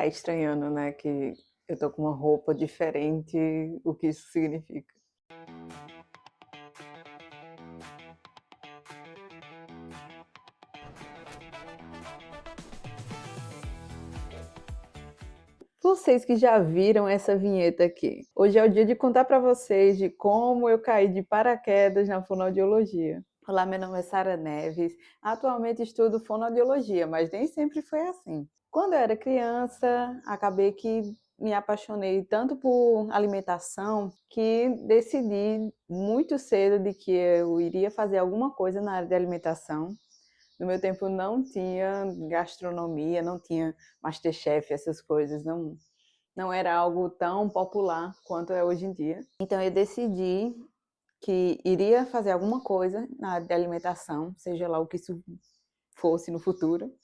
Tá estranhando, né, que eu tô com uma roupa diferente, o que isso significa. Vocês que já viram essa vinheta aqui, hoje é o dia de contar para vocês de como eu caí de paraquedas na fonoaudiologia. Olá, meu nome é Sara Neves, atualmente estudo fonoaudiologia, mas nem sempre foi assim. Quando eu era criança, acabei que me apaixonei tanto por alimentação que decidi muito cedo de que eu iria fazer alguma coisa na área de alimentação. No meu tempo não tinha gastronomia, não tinha MasterChef, essas coisas, não era algo tão popular quanto é hoje em dia. Então eu decidi que iria fazer alguma coisa na área de alimentação, seja lá o que isso fosse no futuro,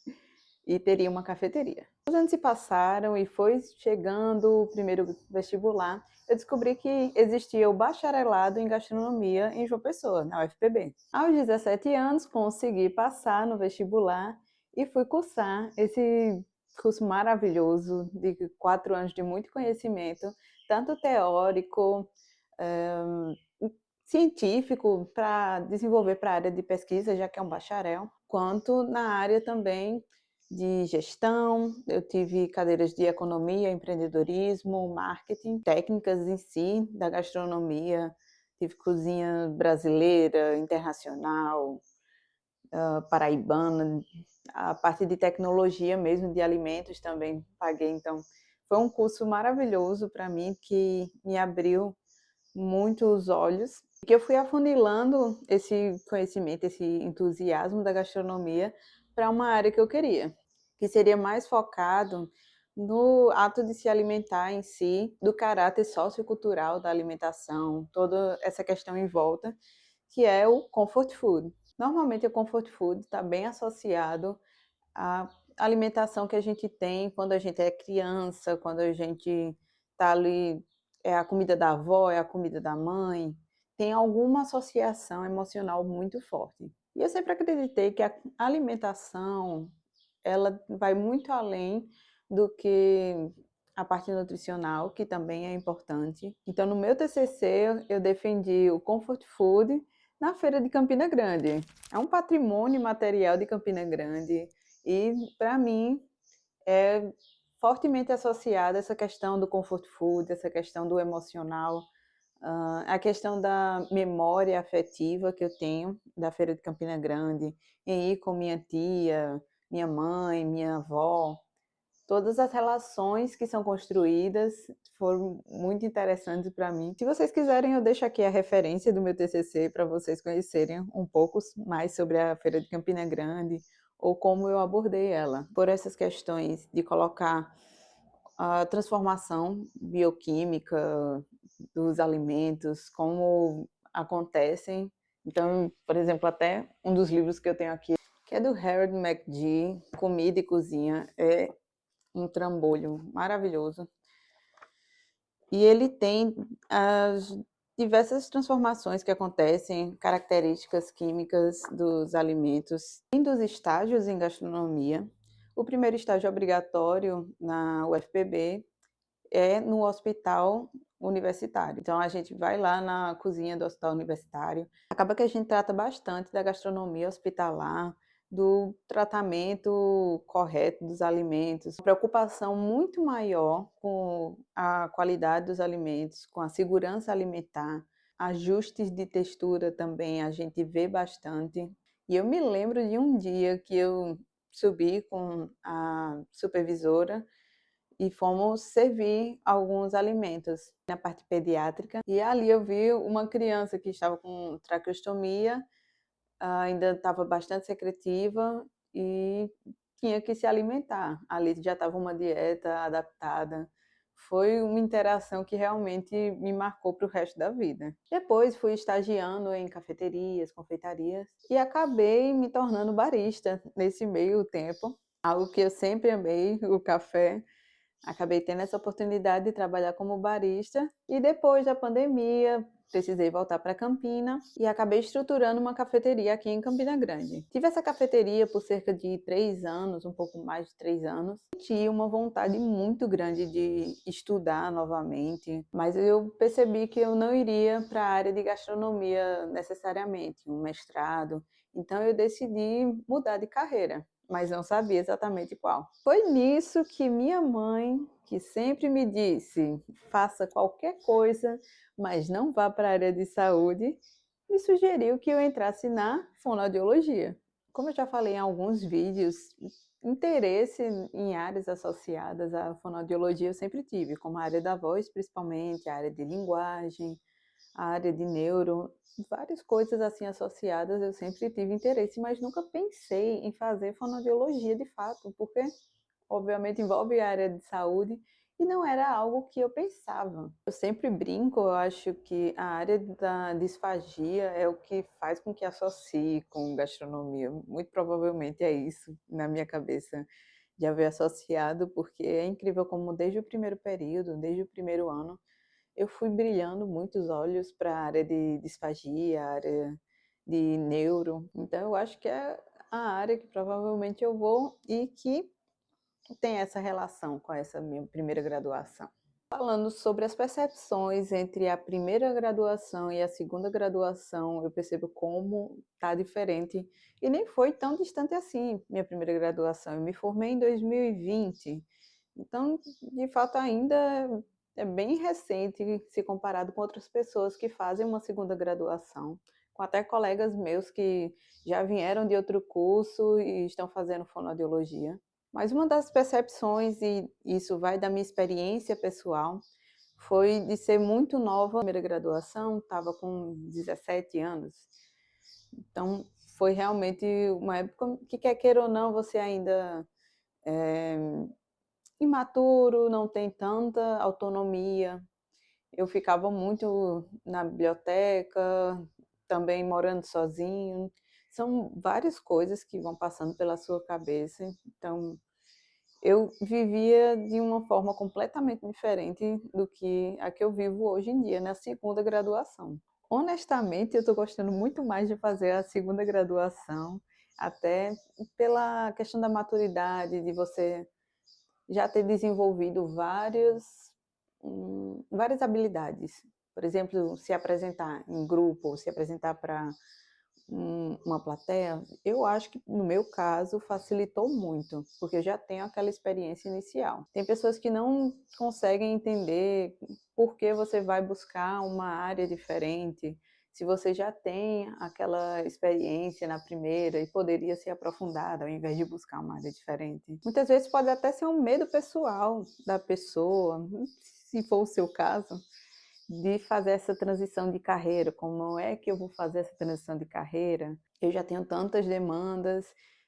e teria uma cafeteria. Os anos se passaram e foi chegando o primeiro vestibular, eu descobri que existia o bacharelado em gastronomia em João Pessoa, na UFPB. Aos 17 anos, consegui passar no vestibular e fui cursar esse curso maravilhoso de 4 anos de muito conhecimento, tanto teórico, científico, para desenvolver para a área de pesquisa, já que é um bacharel, quanto na área também de gestão. Eu tive cadeiras de economia, empreendedorismo, marketing, técnicas em si da gastronomia, tive cozinha brasileira, internacional, paraibana, a parte de tecnologia mesmo, de alimentos também paguei. Então, foi um curso maravilhoso para mim, que me abriu muito os olhos, que eu fui afunilando esse conhecimento, esse entusiasmo da gastronomia para uma área que eu queria, que seria mais focado no ato de se alimentar em si, do caráter sociocultural da alimentação, toda essa questão em volta, que é o comfort food. Normalmente o comfort food está bem associado à alimentação que a gente tem quando a gente é criança, quando a gente está ali, é a comida da avó, é a comida da mãe, tem alguma associação emocional muito forte. E eu sempre acreditei que a alimentação, ela vai muito além do que a parte nutricional, que também é importante. Então, no meu TCC, eu defendi o comfort food na feira de Campina Grande. É um patrimônio material de Campina Grande e, para mim, é fortemente associada essa questão do comfort food, essa questão do emocional, a questão da memória afetiva que eu tenho da feira de Campina Grande, em ir com minha tia, minha mãe, minha avó. Todas as relações que são construídas foram muito interessantes para mim. Se vocês quiserem, eu deixo aqui a referência do meu TCC para vocês conhecerem um pouco mais sobre a Feira de Campina Grande ou como eu abordei ela. Por essas questões de colocar a transformação bioquímica dos alimentos, como acontecem. Então, por exemplo, até um dos livros que eu tenho aqui, que é do Harold McGee, Comida e Cozinha, é um trambolho maravilhoso. E ele tem as diversas transformações que acontecem, características químicas dos alimentos e dos estágios em gastronomia. O primeiro estágio obrigatório na UFPB é no hospital universitário. Então a gente vai lá na cozinha do hospital universitário. Acaba que a gente trata bastante da gastronomia hospitalar, do tratamento correto dos alimentos, preocupação muito maior com a qualidade dos alimentos, com a segurança alimentar, ajustes de textura também a gente vê bastante. E eu me lembro de um dia que eu subi com a supervisora e fomos servir alguns alimentos na parte pediátrica. E ali eu vi uma criança que estava com traqueostomia, ainda estava bastante secretiva e tinha que se alimentar. Ali já estava uma dieta adaptada. Foi uma interação que realmente me marcou para o resto da vida. Depois fui estagiando em cafeterias, confeitarias e acabei me tornando barista nesse meio tempo. Algo que eu sempre amei, o café. Acabei tendo essa oportunidade de trabalhar como barista e depois da pandemia, precisei voltar para Campina e acabei estruturando uma cafeteria aqui em Campina Grande. Tive essa cafeteria por cerca de 3 anos, um pouco mais de 3 anos. Tinha uma vontade muito grande de estudar novamente, mas eu percebi que eu não iria para a área de gastronomia necessariamente, um mestrado. Então eu decidi mudar de carreira, mas não sabia exatamente qual. Foi nisso que minha mãe, que sempre me disse: faça qualquer coisa, mas não vá para a área de saúde, me sugeriu que eu entrasse na fonoaudiologia. Como eu já falei em alguns vídeos, interesse em áreas associadas à fonoaudiologia eu sempre tive, como a área da voz, principalmente, a área de linguagem, a área de neuro, várias coisas assim associadas eu sempre tive interesse, mas nunca pensei em fazer fonoaudiologia de fato, porque obviamente envolve a área de saúde e não era algo que eu pensava. Eu sempre brinco, eu acho que a área da disfagia é o que faz com que associe com gastronomia. Muito provavelmente é isso na minha cabeça de haver associado, porque é incrível como desde o primeiro período, desde o primeiro ano, eu fui brilhando muitos olhos para a área de disfagia, a área de neuro. Então eu acho que é a área que provavelmente eu vou e que tem essa relação com essa minha primeira graduação. Falando sobre as percepções entre a primeira graduação e a segunda graduação, eu percebo como está diferente e nem foi tão distante assim, minha primeira graduação. Eu me formei em 2020, então, de fato, ainda é bem recente se comparado com outras pessoas que fazem uma segunda graduação, com até colegas meus que já vieram de outro curso e estão fazendo fonoaudiologia. Mas uma das percepções, e isso vai da minha experiência pessoal, foi de ser muito nova. A primeira graduação, estava com 17 anos. Então, foi realmente uma época que, quer queira ou não, você ainda é imaturo, não tem tanta autonomia. Eu ficava muito na biblioteca, também morando sozinho. São várias coisas que vão passando pela sua cabeça. Então, eu vivia de uma forma completamente diferente do que a que eu vivo hoje em dia, na segunda graduação. Honestamente, eu estou gostando muito mais de fazer a segunda graduação, até pela questão da maturidade, de você já ter desenvolvido várias habilidades. Por exemplo, se apresentar em grupo, se apresentar para uma plateia, eu acho que no meu caso facilitou muito, porque eu já tenho aquela experiência inicial. Tem pessoas que não conseguem entender por que você vai buscar uma área diferente, se você já tem aquela experiência na primeira e poderia ser aprofundada ao invés de buscar uma área diferente. Muitas vezes pode até ser um medo pessoal da pessoa, se for o seu caso, de fazer essa transição de carreira. Como é que eu vou fazer essa transição de carreira? Eu já tenho tantas demandas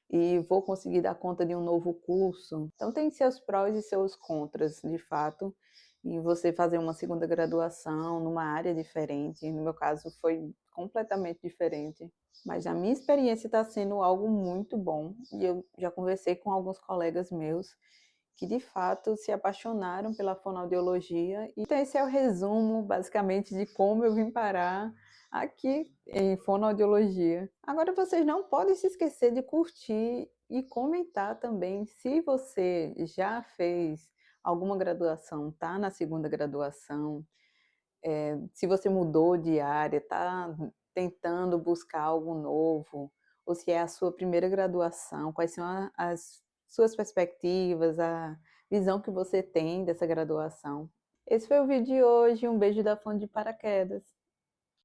e vou conseguir dar conta de um novo curso. Então tem seus prós e seus contras, de fato, em você fazer uma segunda graduação numa área diferente. No meu caso foi completamente diferente. Mas a minha experiência está sendo algo muito bom e eu já conversei com alguns colegas meus que de fato se apaixonaram pela fonoaudiologia. Então esse é o resumo, basicamente, de como eu vim parar aqui em fonoaudiologia. Agora vocês não podem se esquecer de curtir e comentar também se você já fez alguma graduação, está na segunda graduação, se você mudou de área, está tentando buscar algo novo, ou se é a sua primeira graduação, quais são as suas perspectivas, a visão que você tem dessa graduação. Esse foi o vídeo de hoje, um beijo da Fone de Paraquedas.